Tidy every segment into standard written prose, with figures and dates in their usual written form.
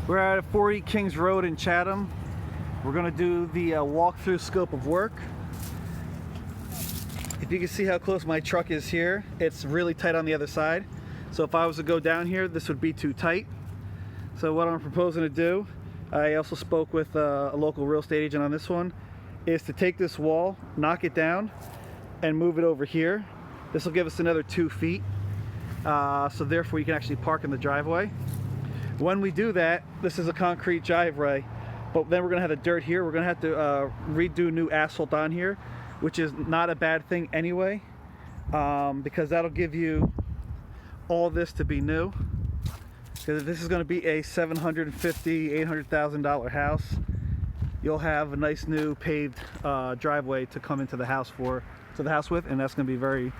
We're at 40 Kings Road in Chatham. We're going to do the walkthrough scope of work. If you can see how close my truck is here, it's really tight on the other side. So if I was to go down here, this would be too tight. So what I'm proposing to do, I also spoke with a local real estate agent on this one, is to take this wall, knock it down, and move it over here. This will give us another 2 feet. So therefore you can actually park in the driveway. When we do that, this is a concrete driveway, but then we're going to have the dirt here. We're going to have to redo new asphalt on here, which is not a bad thing anyway, because that'll give you all this to be new. Because this is going to be a $750,000, $800,000 house. You'll have a nice new paved driveway to come into the house with, and that's going to be very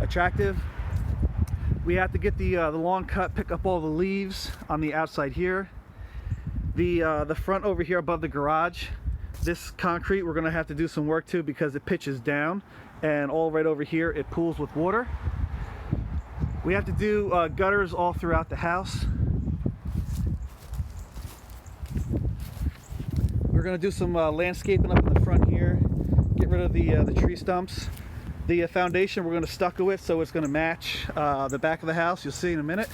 attractive. We have to get the lawn cut, pick up all the leaves on the outside here. The front over here above the garage, this concrete we're going to have to do some work to because it pitches down, and all right over here it pools with water. We have to do gutters all throughout the house. We're going to do some landscaping up in the front here, get rid of the tree stumps. The foundation we're going to stucco it so it's going to match the back of the house. You'll see in a minute.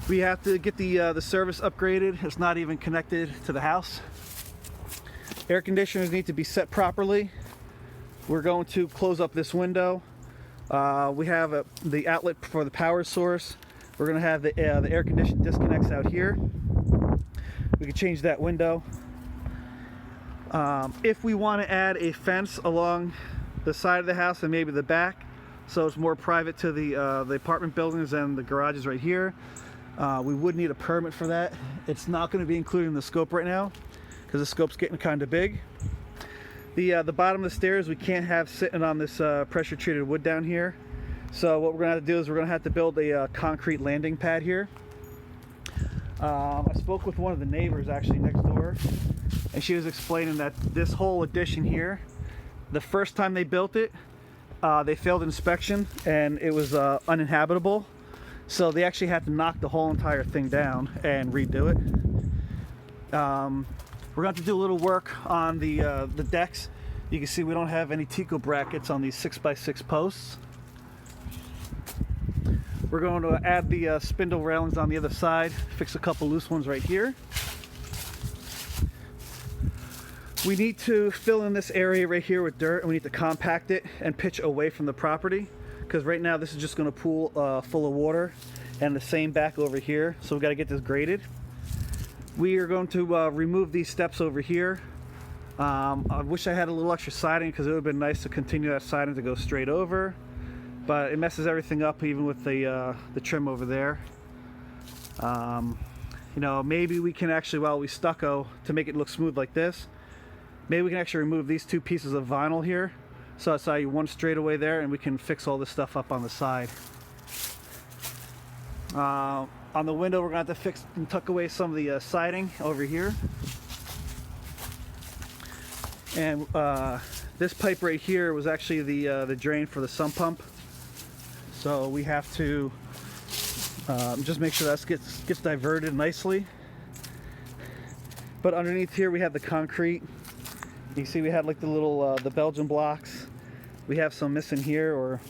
We have to get the service upgraded. It's not even connected to the house. Air conditioners need to be set properly. We're going to close up this window. We have the outlet for the power source. We're going to have the air conditioning disconnects out here. We can change that window. If we want to add a fence along the side of the house and maybe the back, so it's more private to the apartment buildings and the garages right here, we would need a permit for that. It's not going to be included in the scope right now because the scope's getting kind of big. The bottom of the stairs we can't have sitting on this pressure treated wood down here. So what we're going to have to do is we're going to have to build a concrete landing pad here. I spoke with one of the neighbors actually next door, and she was explaining that this whole addition here, the first time they built it, they failed inspection and it was uninhabitable. So they actually had to knock the whole entire thing down and redo it. We're going to do a little work on the decks. You can see we don't have any Tico brackets on these 6x6 posts. We're going to add the spindle railings on the other side, fix a couple loose ones right here. We need to fill in this area right here with dirt, and we need to compact it and pitch away from the property, because right now this is just going to pool full of water, and the same back over here. So we've got to get this graded. We are going to remove these steps over here. I wish I had a little extra siding because it would have been nice to continue that siding to go straight over, but it messes everything up even with the trim over there. You know, maybe we can actually, while we stucco to make it look smooth like this, maybe we can actually remove these 2 pieces of vinyl here, so it's one straightaway there, and we can fix all this stuff up on the side. On the window, we're going to have to fix and tuck away some of the siding over here. And this pipe right here was actually the drain for the sump pump. So we have to just make sure that gets diverted nicely. But underneath here we have the concrete. You see we had like the little the Belgian blocks. We have some missing here, or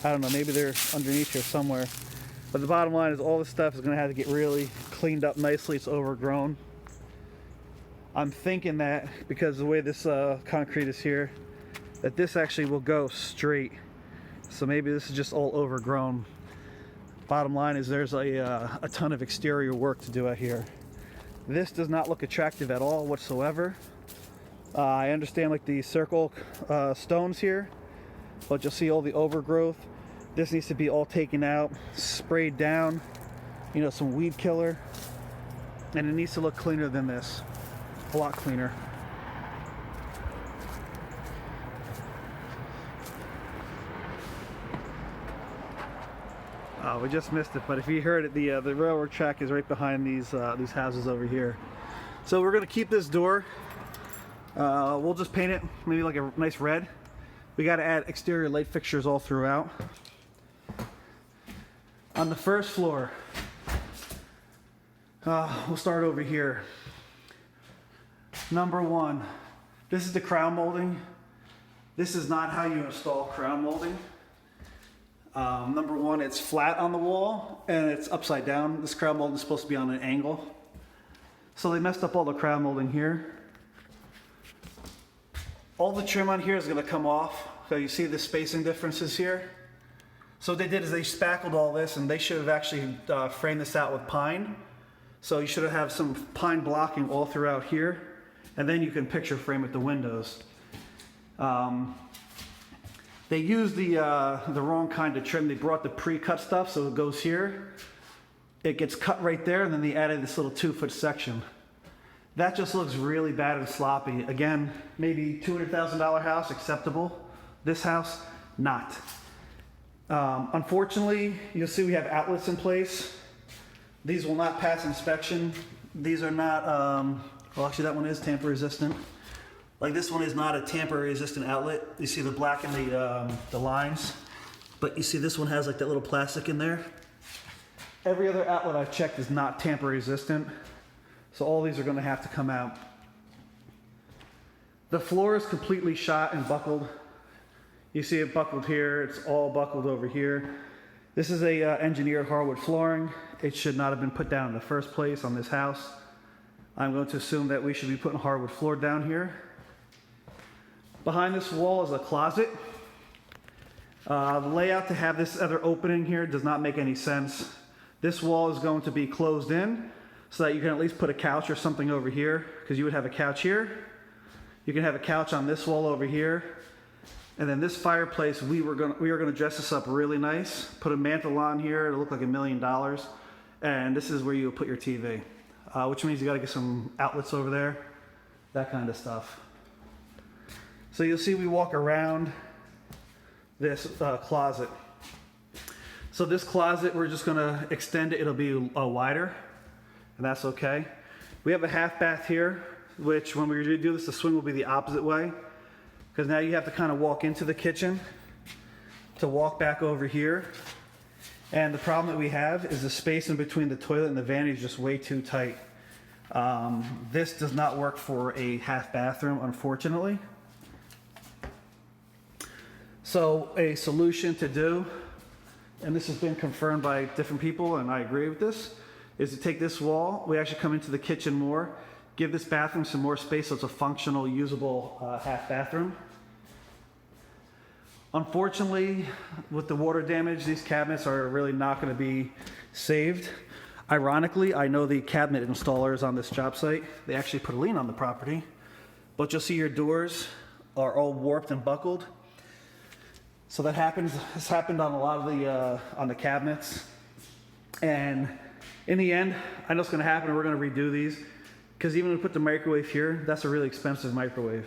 I don't know, maybe they're underneath here somewhere. But the bottom line is all this stuff is going to have to get really cleaned up nicely. It's overgrown. I'm thinking that because of the way this concrete is here, that this actually will go straight. So maybe this is just all overgrown. Bottom line is there's a ton of exterior work to do out here. This does not look attractive at all whatsoever. I understand like the circle stones here, but you'll see all the overgrowth. This needs to be all taken out, sprayed down, you know, some weed killer, and it needs to look cleaner than this, a lot cleaner. Oh, we just missed it, but if you heard it, the railroad track is right behind these houses over here. So we're gonna keep this door. We'll just paint it maybe like a nice red. We got to add exterior light fixtures all throughout. On the first floor, We'll start over here. Number one, this is the crown molding. This is not how you install crown molding. Number one, it's flat on the wall and it's upside down. This crown molding is supposed to be on an angle. So they messed up all the crown molding here. All the trim on here is going to come off. So you see the spacing differences here. So what they did is they spackled all this, and they should have actually framed this out with pine. So you should have some pine blocking all throughout here, and then you can picture frame with the windows. They used the wrong kind of trim. They brought the pre-cut stuff, so it goes here. It gets cut right there, and then they added this little 2-foot section. That just looks really bad and sloppy. Again, maybe $200,000 house, acceptable. This house, not. Unfortunately, you'll see we have outlets in place. These will not pass inspection. These are not, well actually that one is tamper resistant. Like this one is not a tamper resistant outlet. You see the black in the lines, but you see this one has like that little plastic in there. Every other outlet I've checked is not tamper resistant. So all these are gonna have to come out. The floor is completely shot and buckled. You see it buckled here, it's all buckled over here. This is a engineered hardwood flooring. It should not have been put down in the first place on this house. I'm going to assume that we should be putting hardwood floor down here. Behind this wall is a closet. The layout to have this other opening here does not make any sense. This wall is going to be closed in so that you can at least put a couch or something over here, because you would have a couch here. You can have a couch on this wall over here. And then this fireplace, we are gonna dress this up really nice. Put a mantle on here, it'll look like $1 million. And this is where you put your TV, which means you gotta get some outlets over there, that kind of stuff. So you'll see we walk around this closet. So this closet, we're just gonna extend it, it'll be wider, and that's okay. We have a half bath here, which when we do this, the swing will be the opposite way. Because now you have to kind of walk into the kitchen to walk back over here. And the problem that we have is the space in between the toilet and the vanity is just way too tight. This does not work for a half bathroom, unfortunately. So a solution to do, and this has been confirmed by different people and I agree with this, is to take this wall, we actually come into the kitchen more, give this bathroom some more space so it's a functional, usable half bathroom. Unfortunately, with the water damage, these cabinets are really not going to be saved. Ironically, I know the cabinet installers on this job site, they actually put a lien on the property, but you'll see your doors are all warped and buckled. So that happens, this happened on a lot of on the cabinets. And in the end, I know it's going to happen and we're going to redo these. Because even if we put the microwave here, that's a really expensive microwave.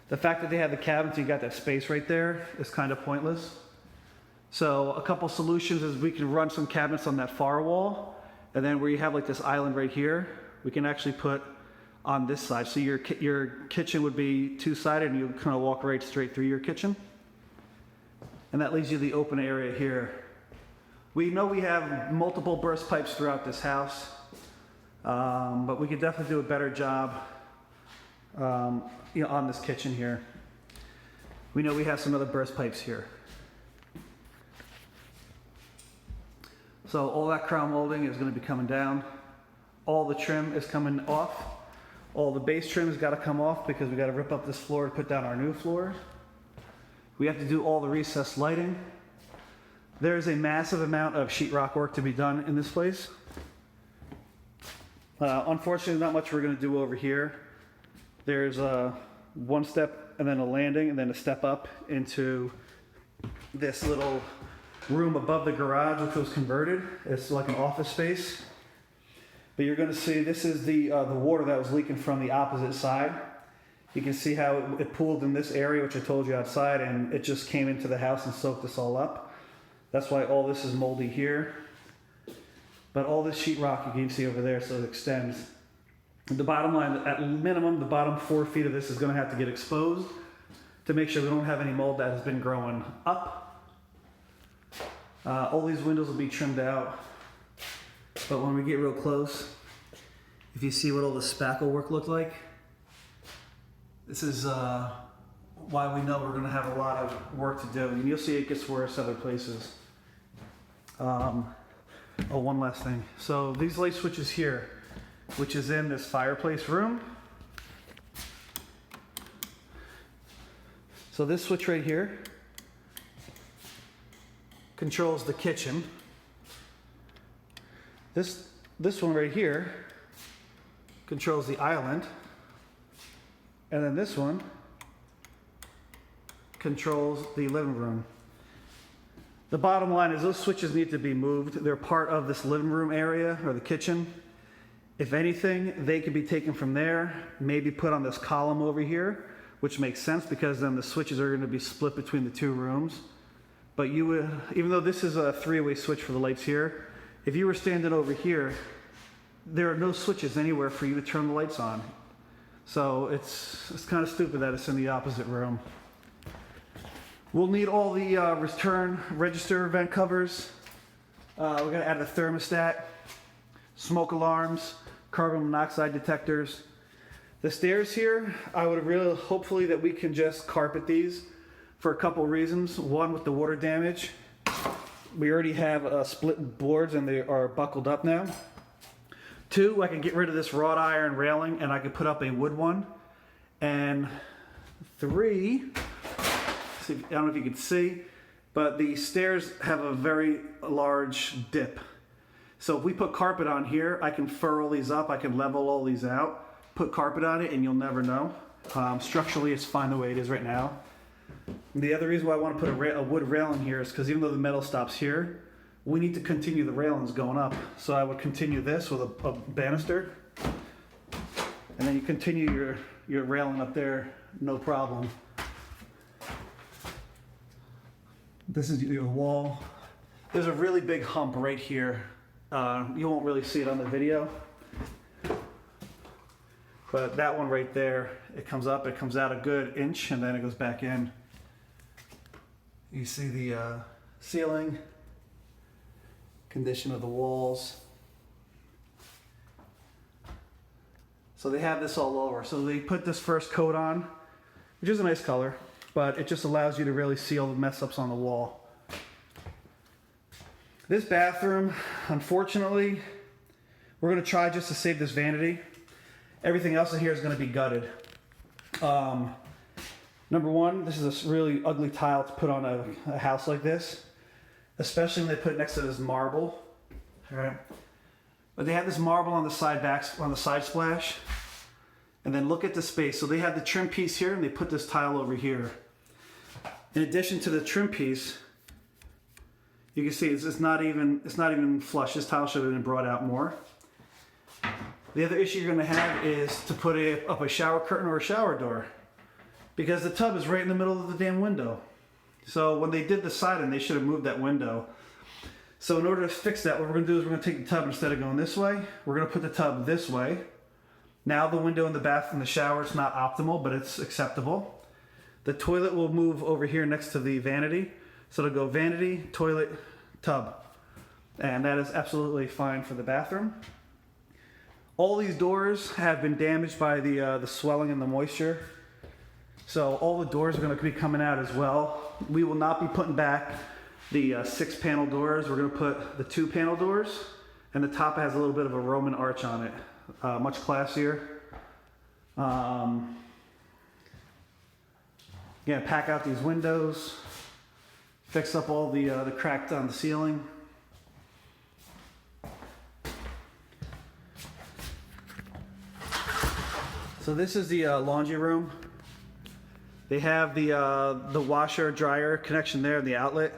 The fact that they have the cabinets, you got that space right there, is kind of pointless. So a couple solutions is we can run some cabinets on that far wall, and then where you have like this island right here, we can actually put on this side. So your kitchen would be two-sided and you kind of walk right straight through your kitchen. And that leaves you the open area here. We know we have multiple burst pipes throughout this house. But we could definitely do a better job on this kitchen here. We know we have some other burst pipes here. So all that crown molding is going to be coming down. All the trim is coming off. All the base trim has got to come off because we got to rip up this floor to put down our new floor. We have to do all the recessed lighting. There is a massive amount of sheetrock work to be done in this place. Unfortunately, not much we're going to do over here. There's one step and then a landing and then a step up into this little room above the garage, which was converted. It's like an office space. But you're going to see this is the water that was leaking from the opposite side. You can see how it pooled in this area, which I told you outside, and it just came into the house and soaked this all up. That's why all this is moldy here. But all this sheetrock you can see over there, so it extends. The bottom line, at minimum, the bottom 4 feet of this is going to have to get exposed to make sure we don't have any mold that has been growing up. All these windows will be trimmed out, but when we get real close, If you see what all the spackle work looked like, this is why we know we're going to have a lot of work to do. And you'll see it gets worse other places. Oh, one last thing. So these light switches here, which is in this fireplace room. So this switch right here controls the kitchen. This one right here controls the island. And then this one controls the living room. The bottom line is those switches need to be moved. They're part of this living room area or the kitchen. If anything, they could be taken from there, maybe put on this column over here, which makes sense because then the switches are going to be split between the two rooms. But you would, even though this is a three-way switch for the lights here, if you were standing over here, there are no switches anywhere for you to turn the lights on. So it's kind of stupid that it's in the opposite room. We'll need all the return register vent covers. We're going to add a thermostat, smoke alarms, carbon monoxide detectors. The stairs here, I would really hopefully that we can just carpet these for a couple reasons. One, with the water damage. We already have split boards and they are buckled up now. Two, I can get rid of this wrought iron railing and I can put up a wood one. And three, I don't know if you can see, but the stairs have a very large dip. So if we put carpet on here, I can furrow these up, I can level all these out, put carpet on it, and you'll never know. Structurally, it's fine the way it is right now. The other reason why I want to put a wood railing here is because even though the metal stops here, we need to continue the railings going up. So I would continue this with a banister, and then you continue your railing up there, no problem. This is your wall. There's a really big hump right here. You won't really see it on the video, but that one right there, it comes up, it comes out a good inch, and then it goes back in. You see the ceiling, condition of the walls. So they have this all over. So they put this first coat on, which is a nice color, but it just allows you to really see all the mess ups on the wall. This bathroom, unfortunately, we're going to try just to save this vanity. Everything else in here is going to be gutted. Number one, this is a really ugly tile to put on a house like this, especially when they put it next to this marble. All right. But they have this marble on the side splash, and then look at the space. So they have the trim piece here, and they put this tile over here. In addition to the trim piece, you can see it's not even flush. This tile should have been brought out more. The other issue you're going to have is to put up a shower curtain or a shower door, because the tub is right in the middle of the damn window. So when they did the siding, they should have moved that window. So in order to fix that, what we're going to do is we're going to take the tub, instead of going this way, we're going to put the tub this way. Now the window in the bath and the shower is not optimal, but it's acceptable. The toilet will move over here next to the vanity. So it'll go vanity, toilet, tub. And that is absolutely fine for the bathroom. All these doors have been damaged by the swelling and the moisture. So all the doors are going to be coming out as well. We will not be putting back the 6-panel doors. We're going to put the 2-panel doors, and the top has a little bit of a Roman arch on it. Much classier. Again, pack out these windows, fix up all the cracks on the ceiling. So this is the laundry room. They have the washer dryer connection there in the outlet.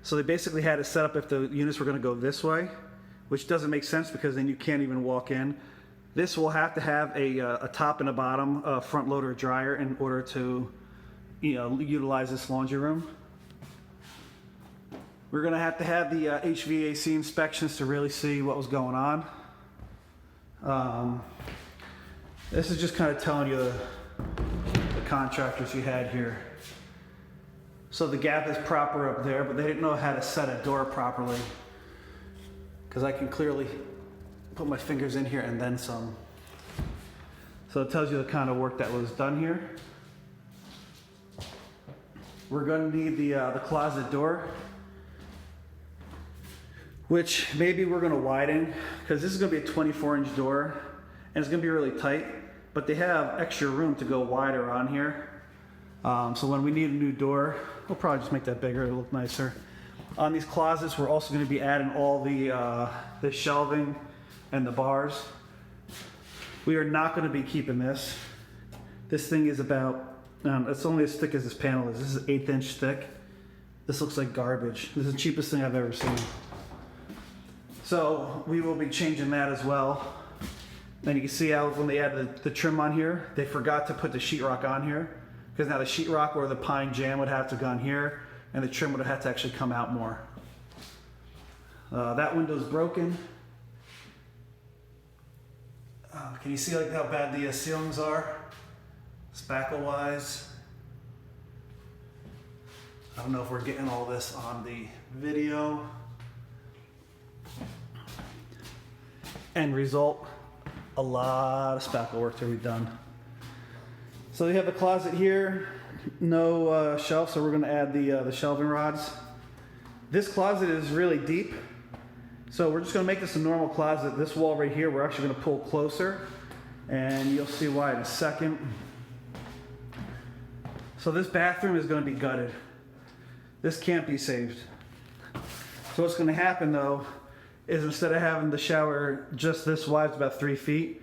So they basically had it set up if the units were going to go this way, which doesn't make sense because then you can't even walk in. This will have to have a top and a bottom front loader dryer in order to utilize this laundry room. We're going to have the HVAC inspections to really see what was going on. This is just kind of telling you the contractors you had here. So the gap is proper up there, but they didn't know how to set a door properly, because I can clearly put my fingers in here and then some. So it tells you the kind of work that was done here. We're going to need the closet door, which maybe we're going to widen, because this is going to be a 24-inch door and it's going to be really tight, but they have extra room to go wider on here. So when we need a new door, we'll probably just make that bigger, it'll look nicer. On these closets, we're also going to be adding all the shelving and the bars. We are not going to be keeping this. This thing is about, it's only as thick as this panel is. This is 1/8 inch thick. This looks like garbage. This is the cheapest thing I've ever seen. So we will be changing that as well. And you can see how when they add the trim on here, they forgot to put the sheetrock on here, because now the sheetrock or the pine jam would have to go on here, and the trim would have had to actually come out more. That window's broken. Can you see like how bad the ceilings are, spackle wise? I don't know if we're getting all this on the video. End result, a lot of spackle work to be done. So you have the closet here, no shelf, so we're going to add the shelving rods. This closet is really deep, so we're just going to make this a normal closet. This wall right here, we're actually going to pull closer, and you'll see why in a second. So this bathroom is going to be gutted. This can't be saved. So what's going to happen though is, instead of having the shower just this wide, it's about 3 feet,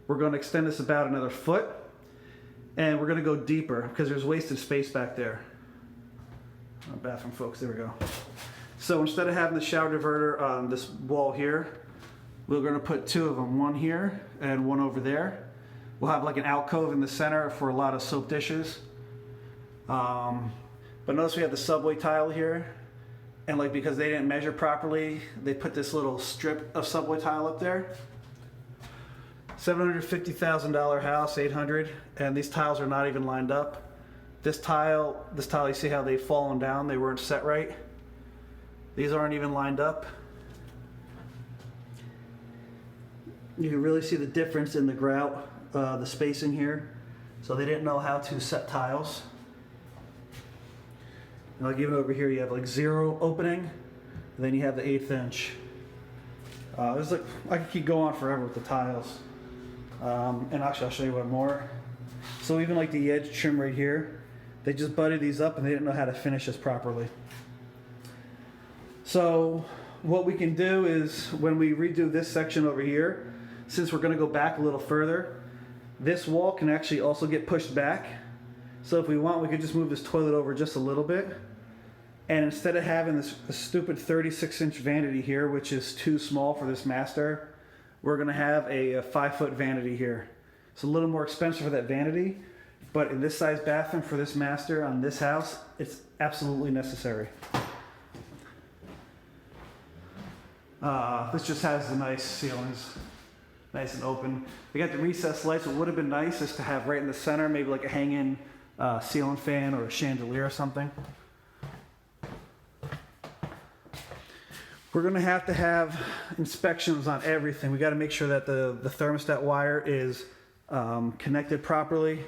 we're going to extend this about another foot, and we're going to go deeper because there's wasted space back there. Bathroom folks, there we go. So instead of having the shower diverter on this wall here, we're going to put 2 of them, one here and one over there. We'll have like an alcove in the center for a lot of soap dishes. But notice we have the subway tile here, and like because they didn't measure properly, they put this little strip of subway tile up there. $750,000 house, 800, and these tiles are not even lined up. This tile, you see how they've fallen down? They weren't set right. These aren't even lined up. You can really see the difference in the grout, the spacing here. So they didn't know how to set tiles. And like even over here, you have like 0 opening, and then you have the 1/8 inch. There's like, I could keep going on forever with the tiles. And actually, I'll show you one more. So even like the edge trim right here, they just butted these up and they didn't know how to finish this properly. So what we can do is, when we redo this section over here, since we're going to go back a little further, this wall can actually also get pushed back. So if we want, we could just move this toilet over just a little bit. And instead of having this stupid 36-inch vanity here, which is too small for this master, we're going to have a 5-foot vanity here. It's a little more expensive for that vanity, but in this size bathroom for this master on this house, it's absolutely necessary. This just has the nice ceilings, nice and open. They got the recessed lights. What would have been nice is to have right in the center, maybe like a hang-in ceiling fan or a chandelier or something. We're going to have inspections on everything. We got to make sure that the thermostat wire is connected properly.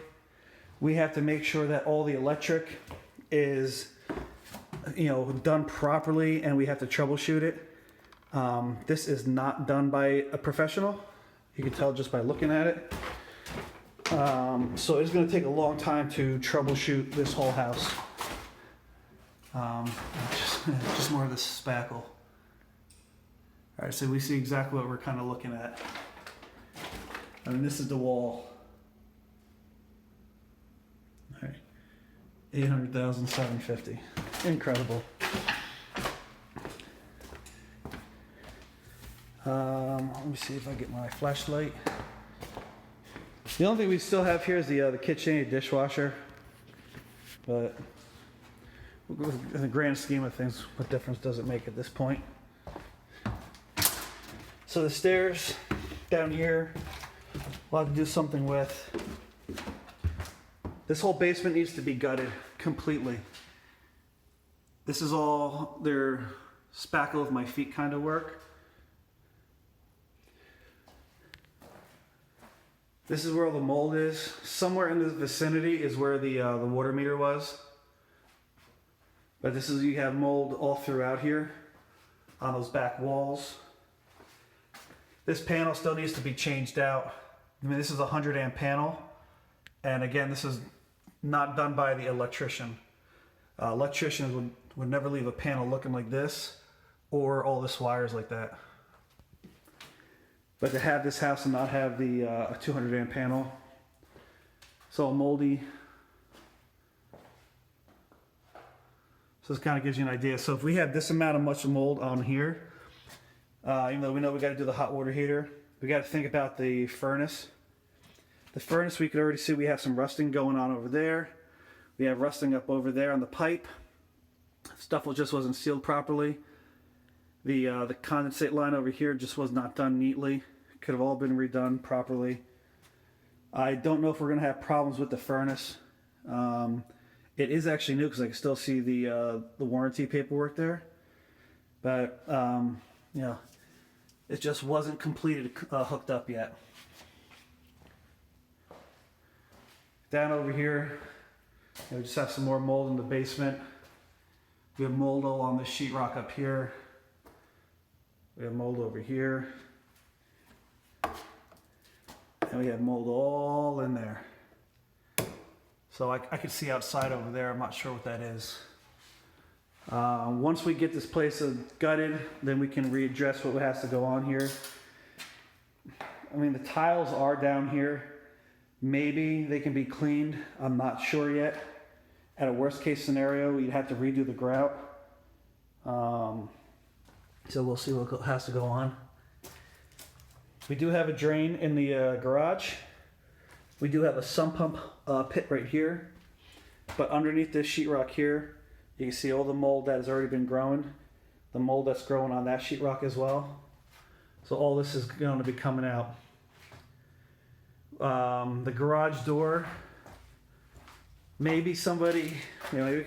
We have to make sure that all the electric is, done properly, and we have to troubleshoot it. This is not done by a professional. You can tell just by looking at it. So it's going to take a long time to troubleshoot this whole house. Just more of this spackle. All right, so we see exactly what we're kind of looking at. I mean, this is the wall. All right, $800,750. Incredible. Let me see if I get my flashlight. The only thing we still have here is the KitchenAid dishwasher, but in the grand scheme of things, what difference does it make at this point? So the stairs down here, we'll have to do something with. This whole basement needs to be gutted completely. This is all their spackle of my feet kind of work. This is where all the mold is. Somewhere in this vicinity is where the water meter was. But this is, you have mold all throughout here on those back walls. This panel still needs to be changed out. I mean, this is a 100 amp panel. And again, this is not done by the electrician. Electricians would never leave a panel looking like this or all this wires like that. But to have this house and not have the a 200 amp panel, it's all moldy. So this kind of gives you an idea. So if we have this amount of much mold on here, even though we know we got to do the hot water heater, we got to think about the furnace. The furnace, we could already see we have some rusting going on over there. We have rusting up over there on the pipe. Stuff just wasn't sealed properly. The condensate line over here just was not done neatly. Could have all been redone properly. I don't know if we're going to have problems with the furnace. It is actually new because I can still see the warranty paperwork there. But, you know, it just wasn't completed, hooked up yet. Down over here, we just have some more mold in the basement. We have mold all on the sheetrock up here. We have mold over here. And we have mold all in there. So I can see outside over there. I'm not sure what that is. Once we get this place gutted, then we can readdress what has to go on here. I mean, the tiles are down here. Maybe they can be cleaned. I'm not sure yet. At a worst case scenario, you'd have to redo the grout. So we'll see what has to go on. We do have a drain in the garage. We do have a sump pump pit right here. But underneath this sheetrock here, you can see all the mold that has already been growing. The mold that's growing on that sheetrock as well. So all this is going to be coming out. The garage door, maybe somebody, you know, maybe